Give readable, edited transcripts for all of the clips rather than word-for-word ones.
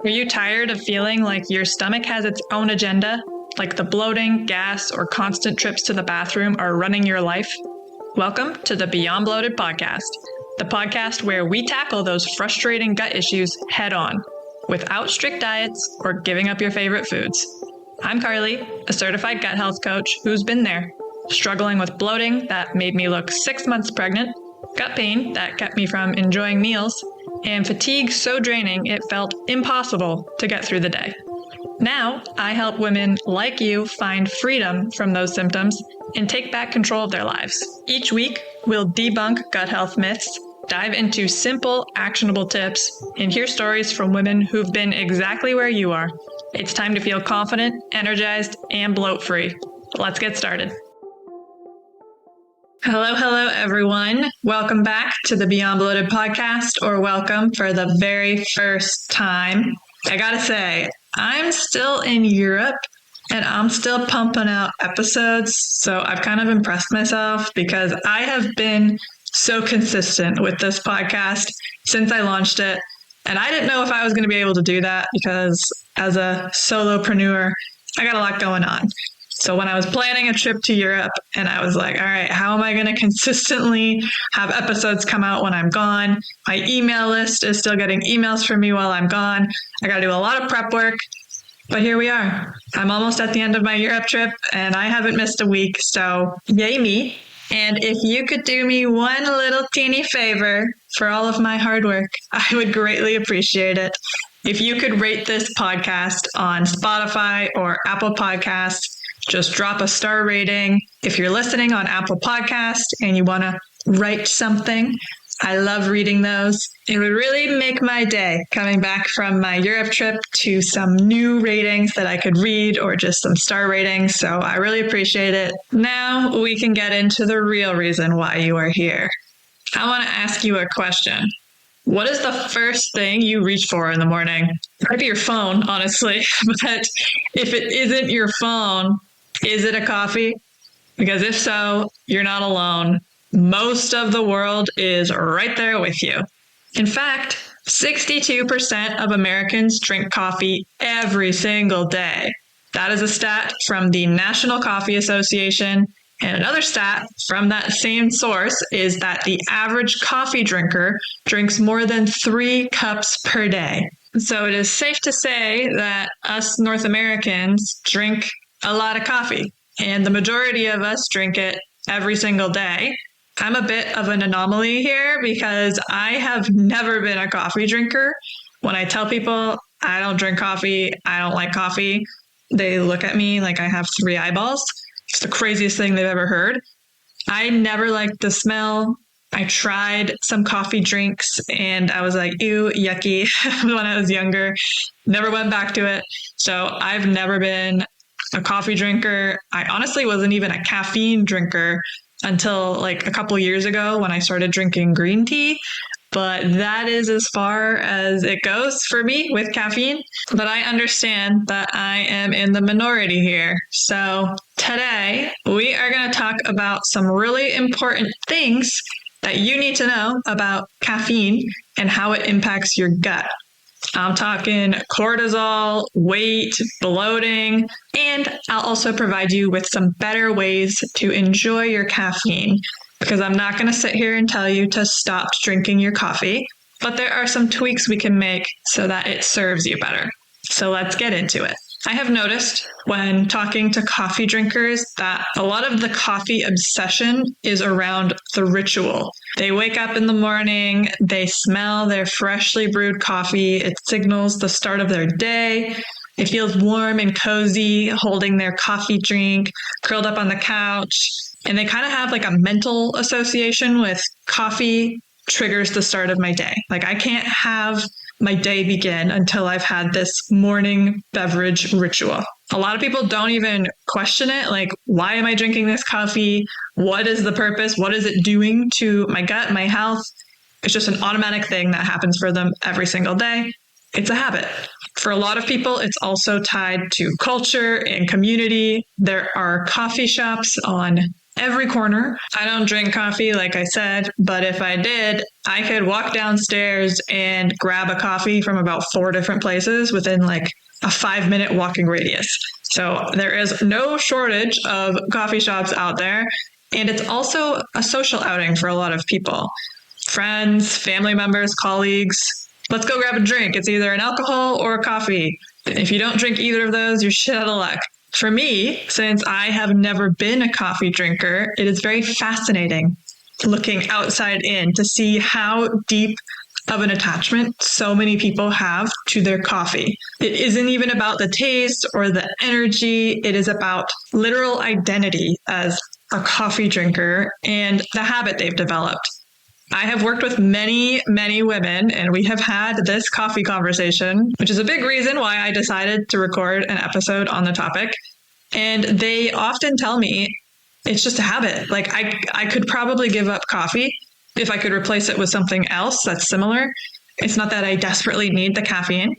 Are you tired of feeling like your stomach has its own agenda? Like the bloating, gas, or constant trips to the bathroom are running your life? Welcome to the Beyond Bloated podcast, the podcast where we tackle those frustrating gut issues head on, without strict diets or giving up your favorite foods. I'm Carly, a certified gut health coach who's been there, struggling with bloating that made me look 6 months pregnant, gut pain that kept me from enjoying meals, and fatigue so draining it felt impossible to get through the day. Now, I help women like you find freedom from those symptoms and take back control of their lives. Each week, we'll debunk gut health myths, dive into simple, actionable tips, and hear stories from women who've been exactly where you are. It's time to feel confident, energized, and bloat-free. Let's get started. Hello, everyone. Welcome back to the Beyond Bloated podcast, or welcome for the very first time. I gotta say, I'm still in Europe and I'm still pumping out episodes, so I've kind of impressed myself because I have been so consistent with this podcast since I launched it, and I didn't know if I was going to be able to do that because as a solopreneur, I got a lot going on. So when I was planning a trip to Europe and I was like, all right, how am I going to consistently have episodes come out when I'm gone? My email list is still getting emails from me while I'm gone. I got to do a lot of prep work, but here we are. I'm almost at the end of my Europe trip and I haven't missed a week. So yay me. And if you could do me one little teeny favor for all of my hard work, I would greatly appreciate it. If you could rate this podcast on Spotify or Apple Podcasts, just drop a star rating. If you're listening on Apple Podcast and you want to write something, I love reading those. It would really make my day coming back from my Europe trip to some new ratings that I could read or just some star ratings. So I really appreciate it. Now we can get into the real reason why you are here. I want to ask you a question. What is the first thing you reach for in the morning? It might be your phone, honestly, but if it isn't your phone, is it a coffee? Because if so, you're not alone. Most of the world is right there with you. In fact, 62% of Americans drink coffee every single day. That is a stat from the National Coffee Association. And another stat from that same source is that the average coffee drinker drinks more than 3 cups per day. So it is safe to say that us North Americans drink a lot of coffee, and the majority of us drink it every single day. I'm a bit of an anomaly here because I have never been a coffee drinker. When I tell people I don't drink coffee, I don't like coffee, they look at me like I have 3 eyeballs. It's the craziest thing they've ever heard. I never liked the smell. I tried some coffee drinks and I was like, ew, yucky when I was younger. Never went back to it. So I've never been a coffee drinker. I honestly wasn't even a caffeine drinker until like a couple years ago when I started drinking green tea. But that is as far as it goes for me with caffeine. But I understand that I am in the minority here. So today we are going to talk about some really important things that you need to know about caffeine and how it impacts your gut. I'm talking cortisol, weight, bloating, and I'll also provide you with some better ways to enjoy your caffeine, because I'm not going to sit here and tell you to stop drinking your coffee, but there are some tweaks we can make so that it serves you better. So let's get into it. I have noticed when talking to coffee drinkers that a lot of the coffee obsession is around the ritual. They wake up in the morning, they smell their freshly brewed coffee, it signals the start of their day. It feels warm and cozy holding their coffee drink, curled up on the couch, and they kind of have like a mental association with coffee triggers the start of my day. Like I can't have my day begin until I've had this morning beverage ritual. A lot of people don't even question it. Like, why am I drinking this coffee? What is the purpose? What is it doing to my gut, my health? It's just an automatic thing that happens for them every single day. It's a habit. For a lot of people, it's also tied to culture and community. There are coffee shops on every corner. I don't drink coffee, like I said, but if I did, I could walk downstairs and grab a coffee from about 4 different places within like a 5-minute walking radius. So there is no shortage of coffee shops out there. And it's also a social outing for a lot of people. Friends, family members, colleagues. Let's go grab a drink. It's either an alcohol or a coffee. If you don't drink either of those, you're shit out of luck. For me, since I have never been a coffee drinker, it is very fascinating looking outside in to see how deep of an attachment so many people have to their coffee. It isn't even about the taste or the energy. It is about literal identity as a coffee drinker and the habit they've developed. I have worked with many, many women, and we have had this coffee conversation, which is a big reason why I decided to record an episode on the topic. And they often tell me it's just a habit. Like I could probably give up coffee if I could replace it with something else that's similar. It's not that I desperately need the caffeine.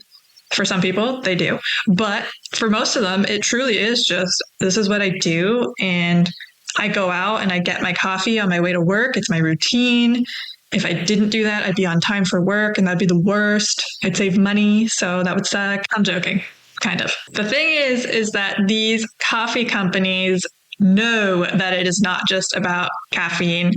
For some people, they do. But for most of them, it truly is just, this is what I do. And I go out and I get my coffee on my way to work. It's my routine. If I didn't do that, I'd be on time for work and that'd be the worst. I'd save money, so that would suck. I'm joking, kind of. The thing is that these coffee companies know that it is not just about caffeine.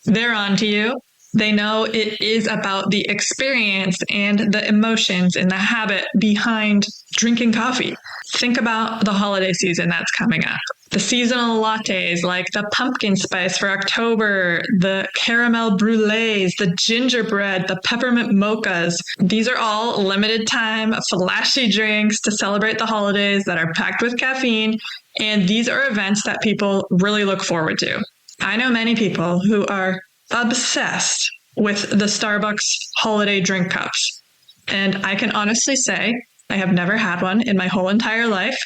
They're on to you. They know it is about the experience and the emotions and the habit behind drinking coffee. Think about the holiday season that's coming up. The seasonal lattes like the pumpkin spice for October, the caramel brulees, the gingerbread, the peppermint mochas. These are all limited time, flashy drinks to celebrate the holidays that are packed with caffeine. And these are events that people really look forward to. I know many people who are obsessed with the Starbucks holiday drink cups. And I can honestly say I have never had one in my whole entire life.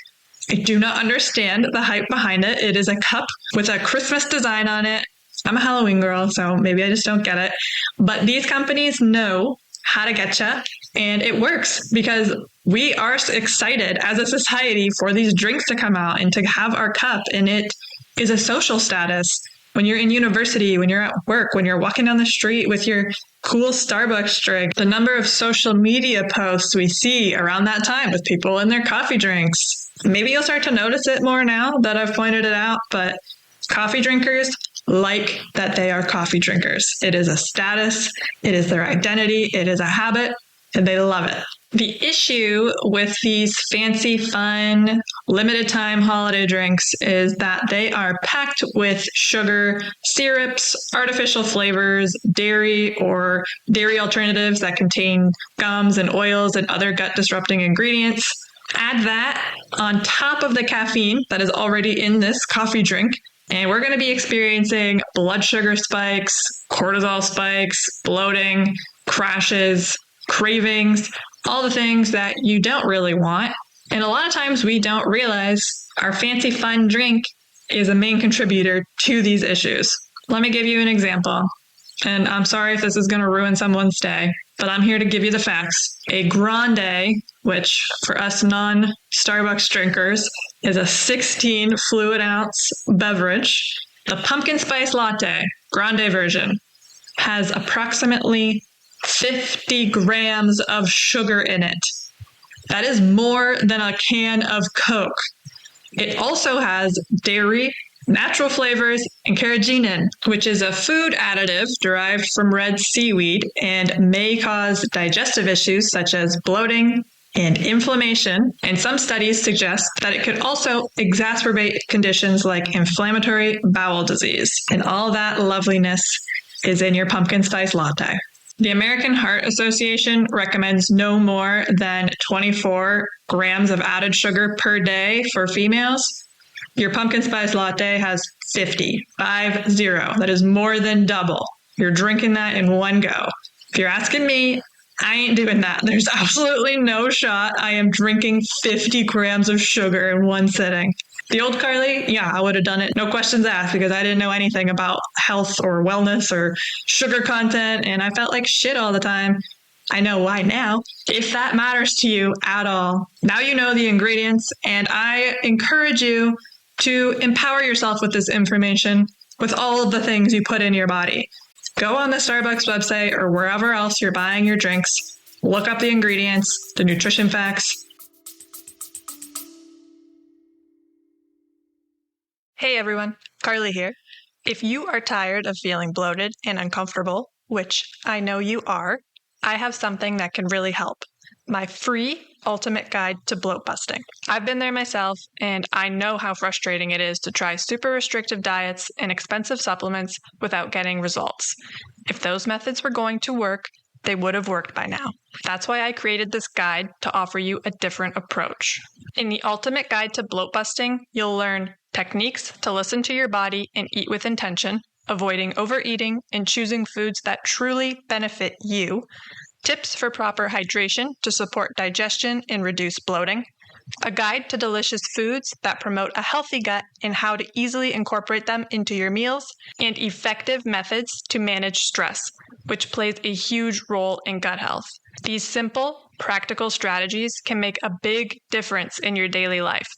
I do not understand the hype behind it. It is a cup with a Christmas design on it. I'm a Halloween girl, so maybe I just don't get it. But these companies know how to get you, and it works because we are excited as a society for these drinks to come out and to have our cup, and it is a social status. When you're in university, when you're at work, when you're walking down the street with your cool Starbucks drink, the number of social media posts we see around that time with people and their coffee drinks. Maybe you'll start to notice it more now that I've pointed it out, but coffee drinkers like that they are coffee drinkers. It is a status, it is their identity, it is a habit, and they love it. The issue with these fancy, fun, limited time holiday drinks is that they are packed with sugar, syrups, artificial flavors, dairy or dairy alternatives that contain gums and oils and other gut disrupting ingredients. Add that on top of the caffeine that is already in this coffee drink, and we're going to be experiencing blood sugar spikes, cortisol spikes, bloating, crashes, cravings, all the things that you don't really want. And a lot of times we don't realize our fancy fun drink is a main contributor to these issues. Let me give you an example. And I'm sorry if this is going to ruin someone's day, but I'm here to give you the facts. A grande, which for us non-Starbucks drinkers is a 16 fluid ounce beverage. The pumpkin spice latte, grande version, has approximately 50 grams of sugar in it. That is more than a can of Coke. It also has dairy, natural flavors, and carrageenan, which is a food additive derived from red seaweed and may cause digestive issues such as bloating and inflammation. And some studies suggest that it could also exacerbate conditions like inflammatory bowel disease. And all that loveliness is in your pumpkin spice latte. The American Heart Association recommends no more than 24 grams of added sugar per day for females. Your pumpkin spice latte has 50. That is more than double. You're drinking that in one go. If you're asking me, I ain't doing that. There's absolutely no shot I am drinking 50 grams of sugar in one sitting. The old Carly, yeah, I would have done it. No questions asked because I didn't know anything about health or wellness or sugar content, and I felt like shit all the time. I know why now. If that matters to you at all, now you know the ingredients, and I encourage you to empower yourself with this information with all of the things you put in your body. Go on the Starbucks website or wherever else you're buying your drinks. Look up the ingredients, the nutrition facts. Hey everyone, Carly here. If you are tired of feeling bloated and uncomfortable, which I know you are, I have something that can really help. My free ultimate guide to bloat busting. I've been there myself, and I know how frustrating it is to try super restrictive diets and expensive supplements without getting results. If those methods were going to work, they would have worked by now. That's why I created this guide to offer you a different approach. In the ultimate guide to bloat busting, you'll learn techniques to listen to your body and eat with intention, avoiding overeating and choosing foods that truly benefit you, tips for proper hydration to support digestion and reduce bloating, a guide to delicious foods that promote a healthy gut and how to easily incorporate them into your meals, and effective methods to manage stress, which plays a huge role in gut health. These simple, practical strategies can make a big difference in your daily life,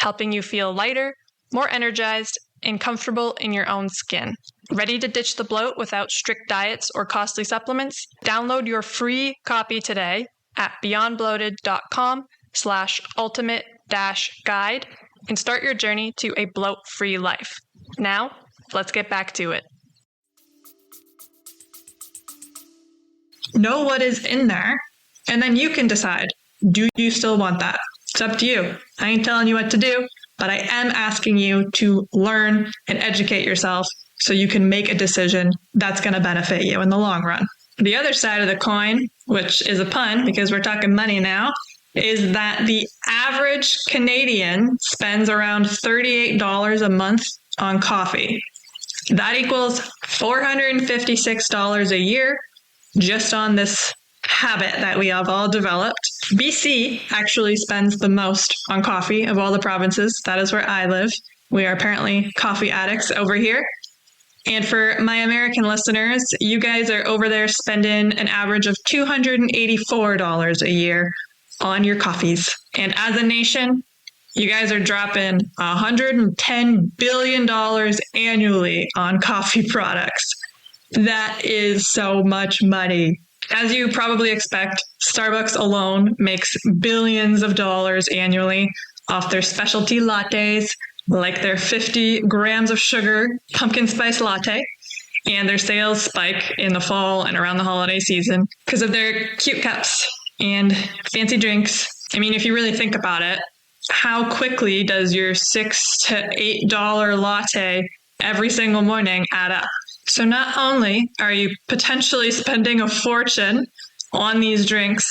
helping you feel lighter, more energized, and comfortable in your own skin. Ready to ditch the bloat without strict diets or costly supplements? Download your free copy today at beyondbloated.com/ultimate-guide and start your journey to a bloat-free life. Now, let's get back to it. Know what is in there, and then you can decide, do you still want that? It's up to you. I ain't telling you what to do, but I am asking you to learn and educate yourself so you can make a decision that's going to benefit you in the long run. The other side of the coin, which is a pun because we're talking money now, is that the average Canadian spends around $38 a month on coffee. That equals $456 a year just on this habit that we have all developed. BC actually spends the most on coffee of all the provinces. That is where I live. We are apparently coffee addicts over here. And for my American listeners, you guys are over there spending an average of $284 a year on your coffees. And as a nation, you guys are dropping $110 billion annually on coffee products. That is so much money. As you probably expect, Starbucks alone makes billions of dollars annually off their specialty lattes, like their 50 grams of sugar pumpkin spice latte, and their sales spike in the fall and around the holiday season because of their cute cups and fancy drinks. I mean, if you really think about it, how quickly does your $6 to $8 latte every single morning add up? So not only are you potentially spending a fortune on these drinks,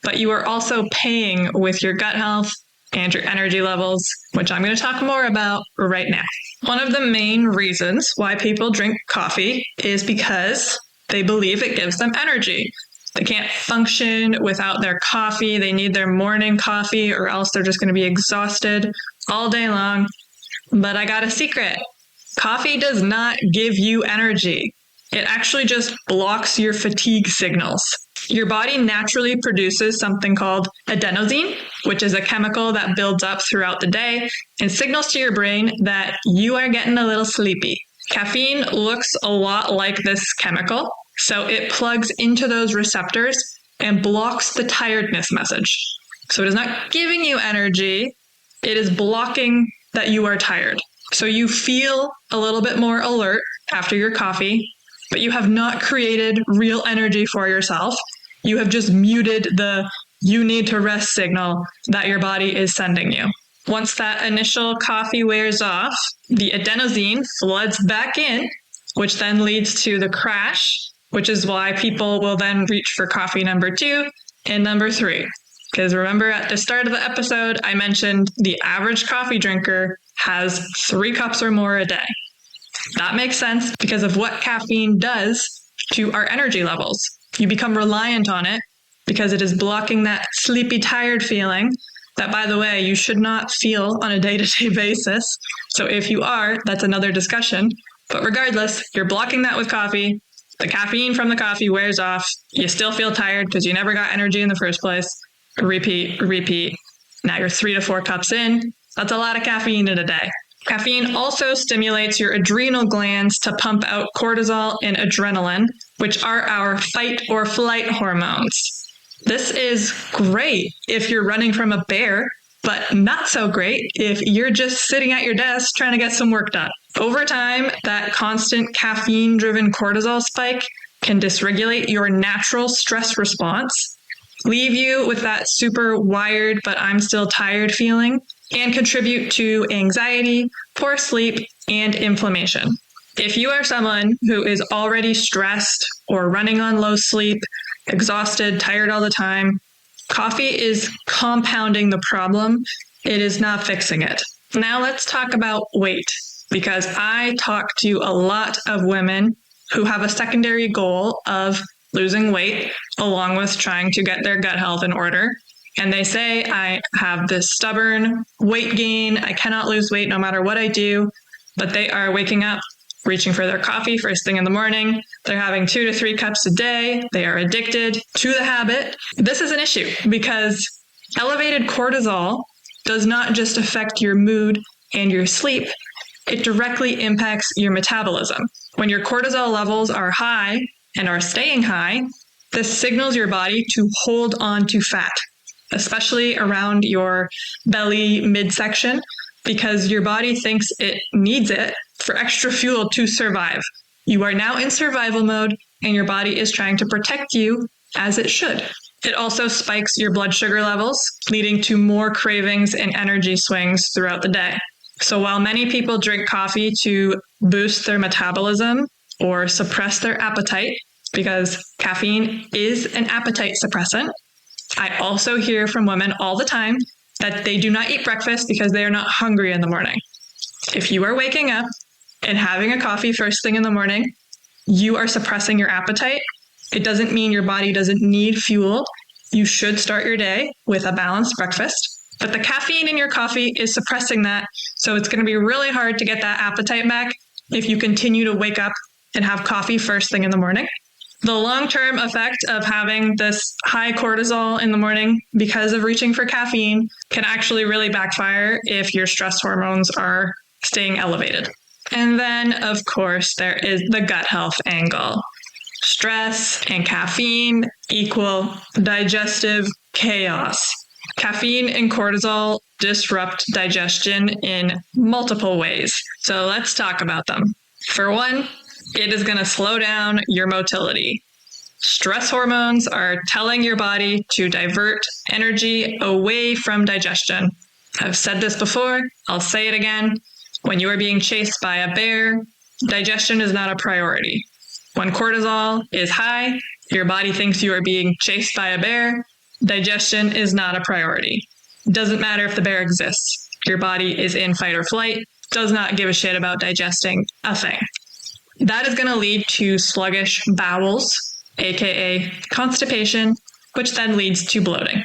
but you are also paying with your gut health and your energy levels, which I'm going to talk more about right now. One of the main reasons why people drink coffee is because they believe it gives them energy. They can't function without their coffee. They need their morning coffee or else they're just going to be exhausted all day long. But I got a secret. Coffee does not give you energy. It actually just blocks your fatigue signals. Your body naturally produces something called adenosine, which is a chemical that builds up throughout the day and signals to your brain that you are getting a little sleepy. Caffeine looks a lot like this chemical, so it plugs into those receptors and blocks the tiredness message. So it is not giving you energy, it is blocking that you are tired. So you feel a little bit more alert after your coffee, but you have not created real energy for yourself. You have just muted the you need to rest signal that your body is sending you. Once that initial coffee wears off, the adenosine floods back in, which then leads to the crash, which is why people will then reach for coffee number 2 and number 3. Because remember at the start of the episode, I mentioned the average coffee drinker has 3 cups or more a day. That makes sense because of what caffeine does to our energy levels. You become reliant on it because it is blocking that sleepy, tired feeling that, by the way, you should not feel on a day-to-day basis. So if you are, that's another discussion. But regardless, you're blocking that with coffee. The caffeine from the coffee wears off. You still feel tired because you never got energy in the first place. Repeat. Now you're 3 to 4 cups in. That's a lot of caffeine in a day. Caffeine also stimulates your adrenal glands to pump out cortisol and adrenaline, which are our fight or flight hormones. This is great if you're running from a bear, but not so great if you're just sitting at your desk trying to get some work done. Over time, that constant caffeine-driven cortisol spike can dysregulate your natural stress response, leave you with that super wired but I'm still tired feeling, and contribute to anxiety, poor sleep, and inflammation. If you are someone who is already stressed or running on low sleep, exhausted, tired all the time, coffee is compounding the problem. It is not fixing it. Now let's talk about weight, because I talk to a lot of women who have a secondary goal of losing weight along with trying to get their gut health in order. And they say, I have this stubborn weight gain. I cannot lose weight no matter what I do. But they are waking up, reaching for their coffee first thing in the morning. They're having 2 to 3 cups a day. They are addicted to the habit. This is an issue because elevated cortisol does not just affect your mood and your sleep. It directly impacts your metabolism. When your cortisol levels are high and are staying high, this signals your body to hold on to fat, especially around your belly midsection, because your body thinks it needs it for extra fuel to survive. You are now in survival mode, and your body is trying to protect you as it should. It also spikes your blood sugar levels, leading to more cravings and energy swings throughout the day. So while many people drink coffee to boost their metabolism or suppress their appetite, because caffeine is an appetite suppressant, I also hear from women all the time that they do not eat breakfast because they are not hungry in the morning. If you are waking up and having a coffee first thing in the morning, you are suppressing your appetite. It doesn't mean your body doesn't need fuel. You should start your day with a balanced breakfast. But the caffeine in your coffee is suppressing that, so it's going to be really hard to get that appetite back if you continue to wake up and have coffee first thing in the morning. The long-term effect of having this high cortisol in the morning because of reaching for caffeine can actually really backfire if your stress hormones are staying elevated. And then, of course, there is the gut health angle. Stress and caffeine equal digestive chaos. Caffeine and cortisol disrupt digestion in multiple ways. So let's talk about them. For one, it is going to slow down your motility. Stress hormones are telling your body to divert energy away from digestion. I've said this before, I'll say it again. When you are being chased by a bear, digestion is not a priority. When cortisol is high, your body thinks you are being chased by a bear. Digestion is not a priority. Doesn't matter if the bear exists. Your body is in fight or flight, does not give a shit about digesting a thing. That is going to lead to sluggish bowels, aka constipation, which then leads to bloating.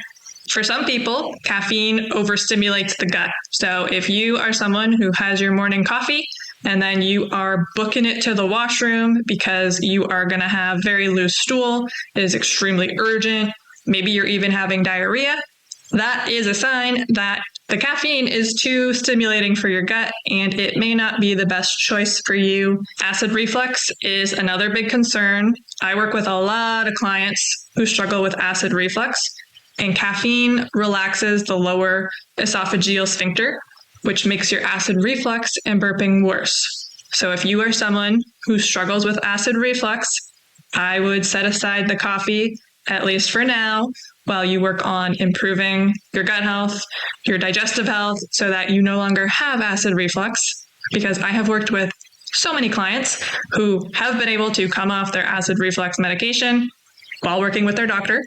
For some people, caffeine overstimulates the gut. So if you are someone who has your morning coffee and then you are booking it to the washroom because you are going to have very loose stool, it is extremely urgent, maybe you're even having diarrhea, that is a sign that the caffeine is too stimulating for your gut and it may not be the best choice for you. Acid reflux is another big concern. I work with a lot of clients who struggle with acid reflux, and caffeine relaxes the lower esophageal sphincter, which makes your acid reflux and burping worse. So if you are someone who struggles with acid reflux, I would set aside the coffee, at least for now, while you work on improving your gut health, your digestive health, so that you no longer have acid reflux. Because I have worked with so many clients who have been able to come off their acid reflux medication while working with their doctor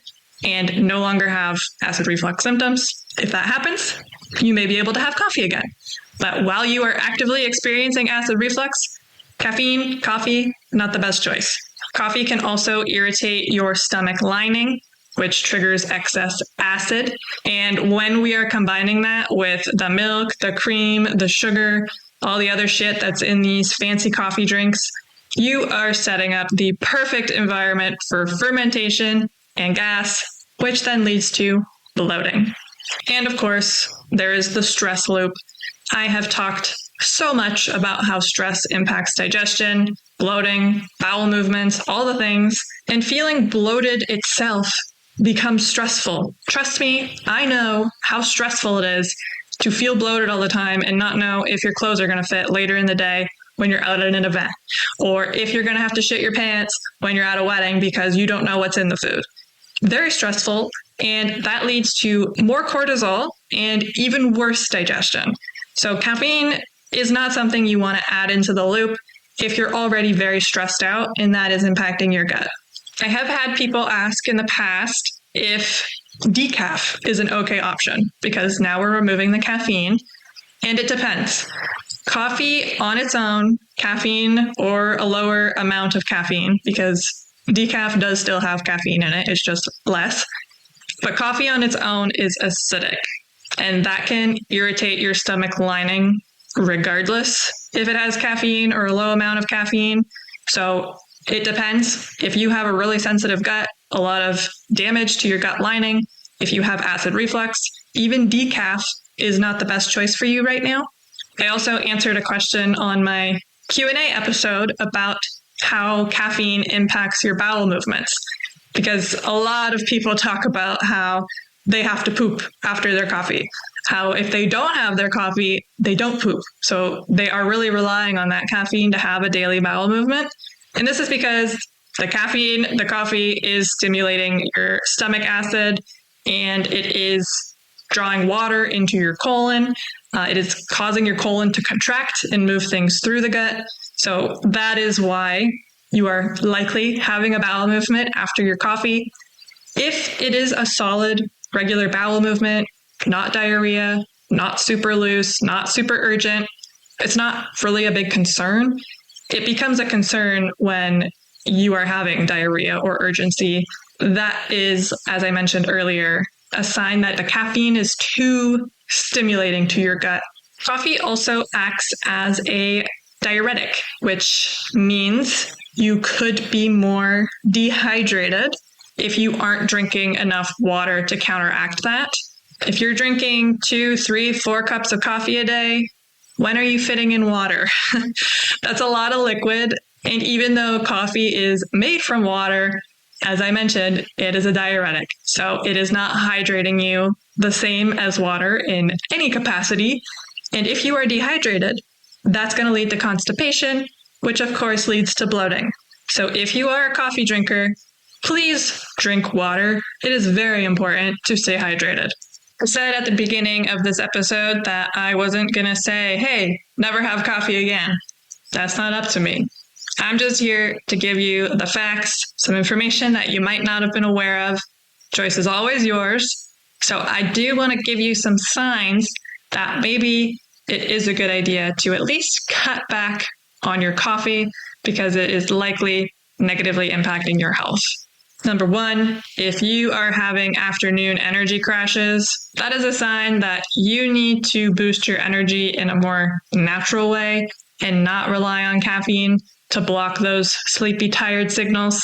and no longer have acid reflux symptoms. If that happens, you may be able to have coffee again. But while you are actively experiencing acid reflux, caffeine, coffee, not the best choice. Coffee can also irritate your stomach lining, which triggers excess acid. And when we are combining that with the milk, the cream, the sugar, all the other shit that's in these fancy coffee drinks, you are setting up the perfect environment for fermentation and gas, which then leads to bloating. And of course, there is the stress loop. I have talked so much about how stress impacts digestion, bloating, bowel movements, all the things, and feeling bloated itself becomes stressful. Trust me, I know how stressful it is to feel bloated all the time and not know if your clothes are going to fit later in the day when you're out at an event, or if you're going to have to shit your pants when you're at a wedding because you don't know what's in the food. Very stressful, and that leads to more cortisol and even worse digestion. So caffeine is not something you want to add into the loop if you're already very stressed out and that is impacting your gut. I have had people ask in the past if decaf is an okay option because now we're removing the caffeine, and it depends. Coffee on its own, caffeine or a lower amount of caffeine, because decaf does still have caffeine in it, it's just less. But coffee on its own is acidic, and that can irritate your stomach lining regardless if it has caffeine or a low amount of caffeine. So it depends. If you have a really sensitive gut, a lot of damage to your gut lining, if you have acid reflux, even decaf is not the best choice for you right now. I also answered a question on my Q&A episode about how caffeine impacts your bowel movements, because a lot of people talk about how they have to poop after their coffee, how if they don't have their coffee, they don't poop. So they are really relying on that caffeine to have a daily bowel movement. And this is because the coffee is stimulating your stomach acid, and it is drawing water into your colon. It is causing your colon to contract and move things through the gut. So that is why you are likely having a bowel movement after your coffee. If it is a solid, regular bowel movement, not diarrhea, not super loose, not super urgent, it's not really a big concern. It becomes a concern when you are having diarrhea or urgency. That is, as I mentioned earlier, a sign that the caffeine is too stimulating to your gut. Coffee also acts as a diuretic, which means you could be more dehydrated if you aren't drinking enough water to counteract that. If you're drinking 2, 3, 4 cups of coffee a day, when are you fitting in water? That's a lot of liquid. And even though coffee is made from water, as I mentioned, it is a diuretic. So it is not hydrating you the same as water in any capacity. And if you are dehydrated, that's going to lead to constipation, which of course leads to bloating. So if you are a coffee drinker, please drink water. It is very important to stay hydrated. I said at the beginning of this episode that I wasn't going to say, hey, never have coffee again. That's not up to me. I'm just here to give you the facts, some information that you might not have been aware of. Choice is always yours. So I do want to give you some signs that maybe it is a good idea to at least cut back on your coffee because it is likely negatively impacting your health. Number 1, if you are having afternoon energy crashes, that is a sign that you need to boost your energy in a more natural way and not rely on caffeine to block those sleepy, tired signals.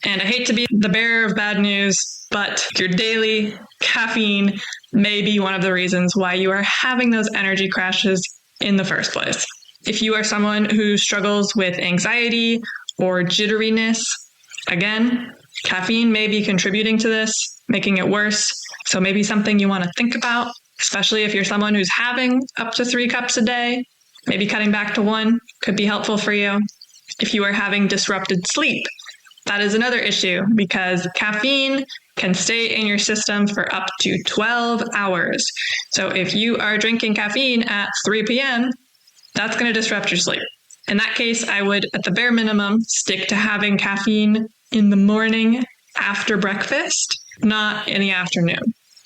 And I hate to be the bearer of bad news, but your daily caffeine may be one of the reasons why you are having those energy crashes in the first place. If you are someone who struggles with anxiety or jitteriness, again, caffeine may be contributing to this, making it worse. So maybe something you want to think about, especially if you're someone who's having up to 3 cups a day, maybe cutting back to 1 could be helpful for you. If you are having disrupted sleep, that is another issue because caffeine can stay in your system for up to 12 hours. So if you are drinking caffeine at 3 p.m., that's going to disrupt your sleep. In that case, I would, at the bare minimum, stick to having caffeine in the morning after breakfast, not in the afternoon.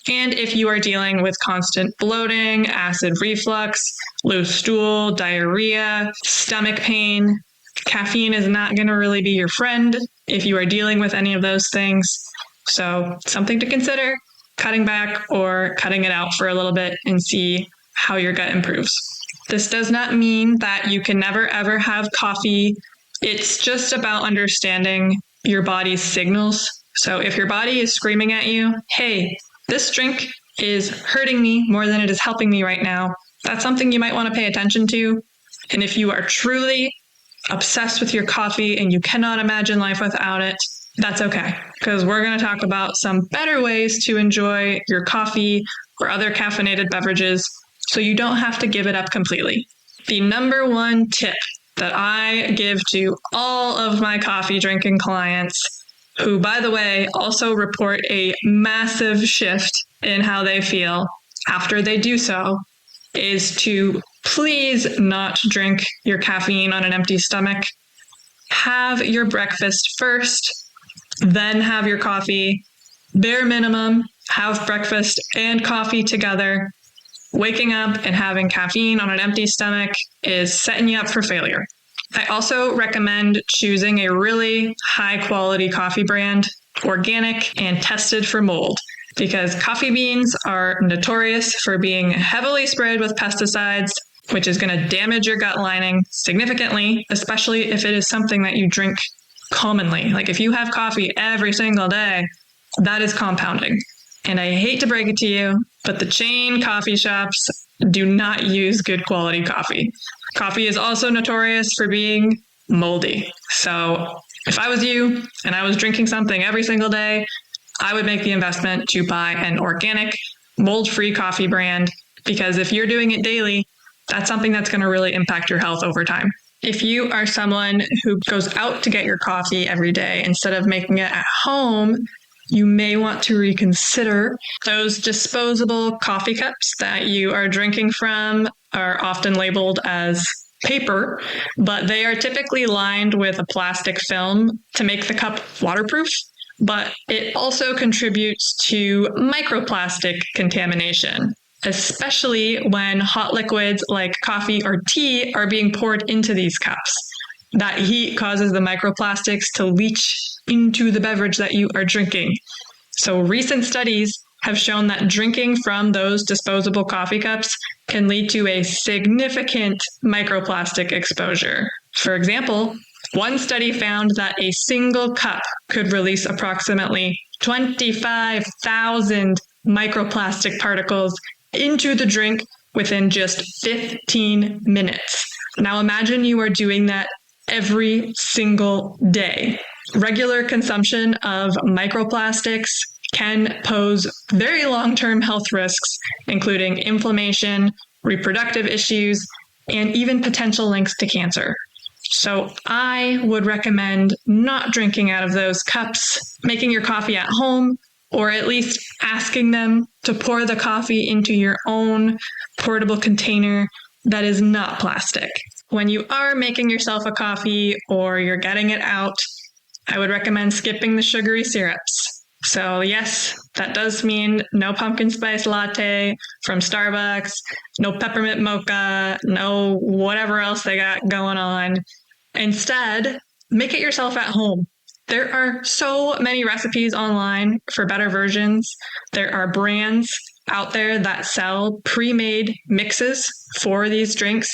And if you are dealing with constant bloating, acid reflux, loose stool, diarrhea, stomach pain, caffeine is not going to really be your friend if you are dealing with any of those things. So something to consider, cutting back or cutting it out for a little bit and see how your gut improves. This does not mean that you can never, ever have coffee. It's just about understanding your body's signals. So if your body is screaming at you, hey, this drink is hurting me more than it is helping me right now, that's something you might want to pay attention to. And if you are truly obsessed with your coffee and you cannot imagine life without it, that's okay, because we're going to talk about some better ways to enjoy your coffee or other caffeinated beverages so you don't have to give it up completely. The number one tip that I give to all of my coffee drinking clients, who, by the way, also report a massive shift in how they feel after they do so, is to please not drink your caffeine on an empty stomach. Have your breakfast first, then have your coffee. Bare minimum, have breakfast and coffee together. Waking up and having caffeine on an empty stomach is setting you up for failure. I also recommend choosing a really high quality coffee brand, organic and tested for mold, because coffee beans are notorious for being heavily sprayed with pesticides, which is going to damage your gut lining significantly, especially if it is something that you drink commonly. Like if you have coffee every single day, that is compounding. And I hate to break it to you, but the chain coffee shops do not use good quality coffee. Coffee is also notorious for being moldy. So if I was you and I was drinking something every single day, I would make the investment to buy an organic, mold-free coffee brand, because if you're doing it daily, that's something that's going to really impact your health over time. If you are someone who goes out to get your coffee every day instead of making it at home, you may want to reconsider. Those disposable coffee cups that you are drinking from are often labeled as paper, but they are typically lined with a plastic film to make the cup waterproof. But it also contributes to microplastic contamination, especially when hot liquids like coffee or tea are being poured into these cups. That heat causes the microplastics to leach into the beverage that you are drinking. So recent studies have shown that drinking from those disposable coffee cups can lead to a significant microplastic exposure. For example, one study found that a single cup could release approximately 25,000 microplastic particles into the drink within just 15 minutes. Now imagine you are doing that every single day. Regular consumption of microplastics can pose very long-term health risks, including inflammation, reproductive issues, and even potential links to cancer. So I would recommend not drinking out of those cups, making your coffee at home, or at least asking them to pour the coffee into your own portable container that is not plastic. When you are making yourself a coffee or you're getting it out, I would recommend skipping the sugary syrups. So yes, that does mean no pumpkin spice latte from Starbucks, no peppermint mocha, no whatever else they got going on. Instead, make it yourself at home. There are so many recipes online for better versions. There are brands out there that sell pre-made mixes for these drinks.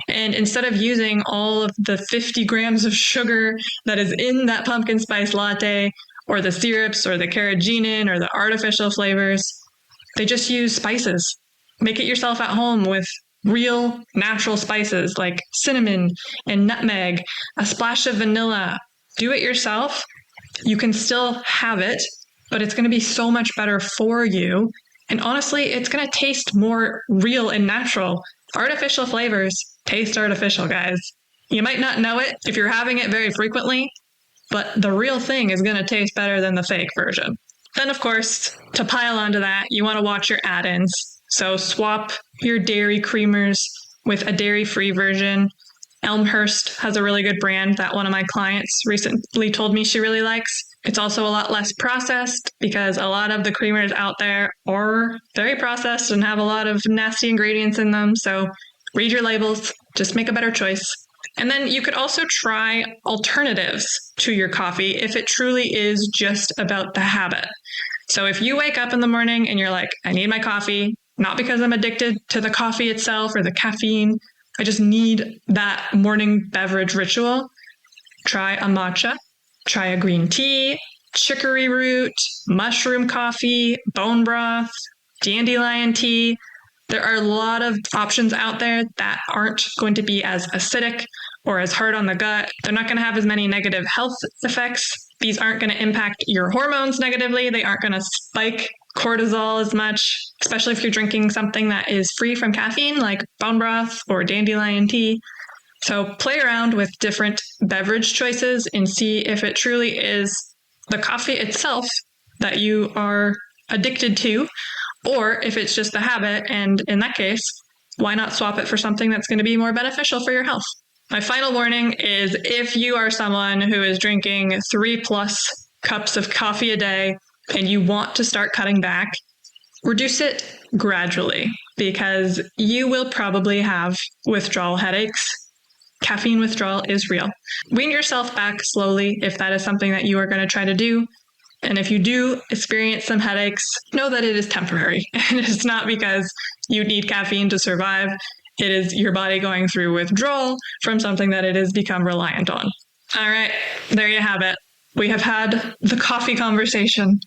And instead of using all of the 50 grams of sugar that is in that pumpkin spice latte, or the syrups, or the carrageenan, or the artificial flavors, they just use spices. Make it yourself at home with real natural spices like cinnamon and nutmeg, a splash of vanilla. Do it yourself. You can still have it, but it's going to be so much better for you. And honestly, it's going to taste more real and natural. Artificial flavors taste artificial, guys. You might not know it if you're having it very frequently, but the real thing is going to taste better than the fake version. Then, of course, to pile onto that, you want to watch your add-ins. So swap your dairy creamers with a dairy-free version. Elmhurst has a really good brand that one of my clients recently told me she really likes. It's also a lot less processed because a lot of the creamers out there are very processed and have a lot of nasty ingredients in them. So read your labels, just make a better choice. And then you could also try alternatives to your coffee if it truly is just about the habit. So if you wake up in the morning and you're like, I need my coffee, not because I'm addicted to the coffee itself or the caffeine, I just need that morning beverage ritual, try a matcha, try a green tea, chicory root, mushroom coffee, bone broth, dandelion tea. There are a lot of options out there that aren't going to be as acidic or as hard on the gut. They're not going to have as many negative health effects. These aren't going to impact your hormones negatively. They aren't going to spike cortisol as much, especially if you're drinking something that is free from caffeine, like bone broth or dandelion tea. So play around with different beverage choices and see if it truly is the coffee itself that you are addicted to, or if it's just the habit. And in that case, why not swap it for something that's going to be more beneficial for your health? My final warning is if you are someone who is drinking 3+ cups of coffee a day and you want to start cutting back, reduce it gradually because you will probably have withdrawal headaches. Caffeine withdrawal is real. Wean yourself back slowly if that is something that you are going to try to do. And if you do experience some headaches, know that it is temporary. And it's not because you need caffeine to survive. It is your body going through withdrawal from something that it has become reliant on. All right, there you have it. We have had the coffee conversation.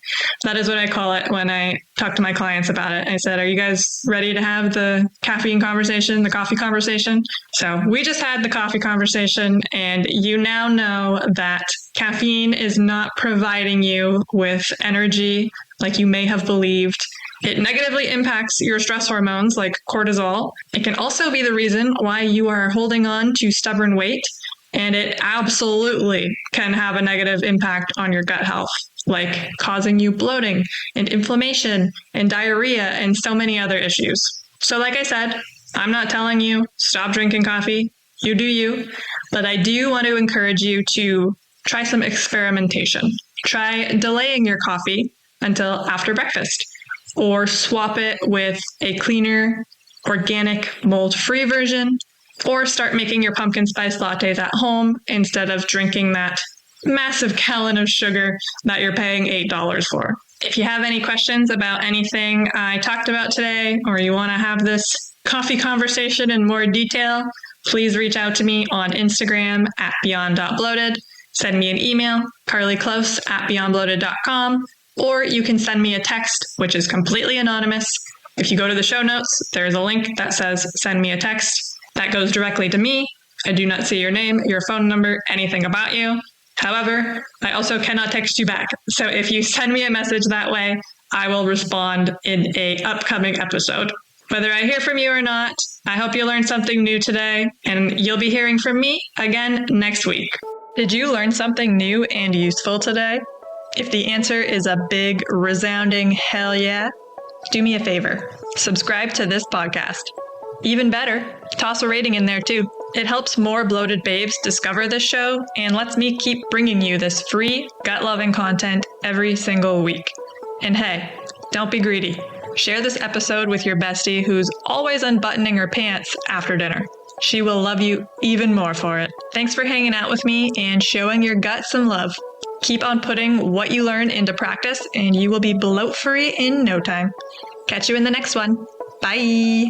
That is what I call it when I talk to my clients about it. I said, are you guys ready to have the caffeine conversation, the coffee conversation? So we just had the coffee conversation, and you now know that caffeine is not providing you with energy like you may have believed. It negatively impacts your stress hormones like cortisol. It can also be the reason why you are holding on to stubborn weight. And it absolutely can have a negative impact on your gut health, like causing you bloating and inflammation and diarrhea and so many other issues. So like I said, I'm not telling you stop drinking coffee. You do you. But I do want to encourage you to try some experimentation. Try delaying your coffee until after breakfast, or swap it with a cleaner, organic, mold-free version. Or start making your pumpkin spice lattes at home instead of drinking that massive gallon of sugar that you're paying $8 for. If you have any questions about anything I talked about today, or you want to have this coffee conversation in more detail, please reach out to me on Instagram at beyond.bloated. Send me an email, carlyclose@beyondbloated.com, or you can send me a text, which is completely anonymous. If you go to the show notes, there's a link that says send me a text. That goes directly to me. I do not see your name, your phone number, anything about you. However, I also cannot text you back. So if you send me a message that way, I will respond in an upcoming episode. Whether I hear from you or not, I hope you learned something new today, and you'll be hearing from me again next week. Did you learn something new and useful today? If the answer is a big, resounding hell yeah, do me a favor. Subscribe to this podcast. Even better, toss a rating in there too. It helps more bloated babes discover this show and lets me keep bringing you this free, gut-loving content every single week. And hey, don't be greedy. Share this episode with your bestie who's always unbuttoning her pants after dinner. She will love you even more for it. Thanks for hanging out with me and showing your gut some love. Keep on putting what you learn into practice and you will be bloat-free in no time. Catch you in the next one. Bye.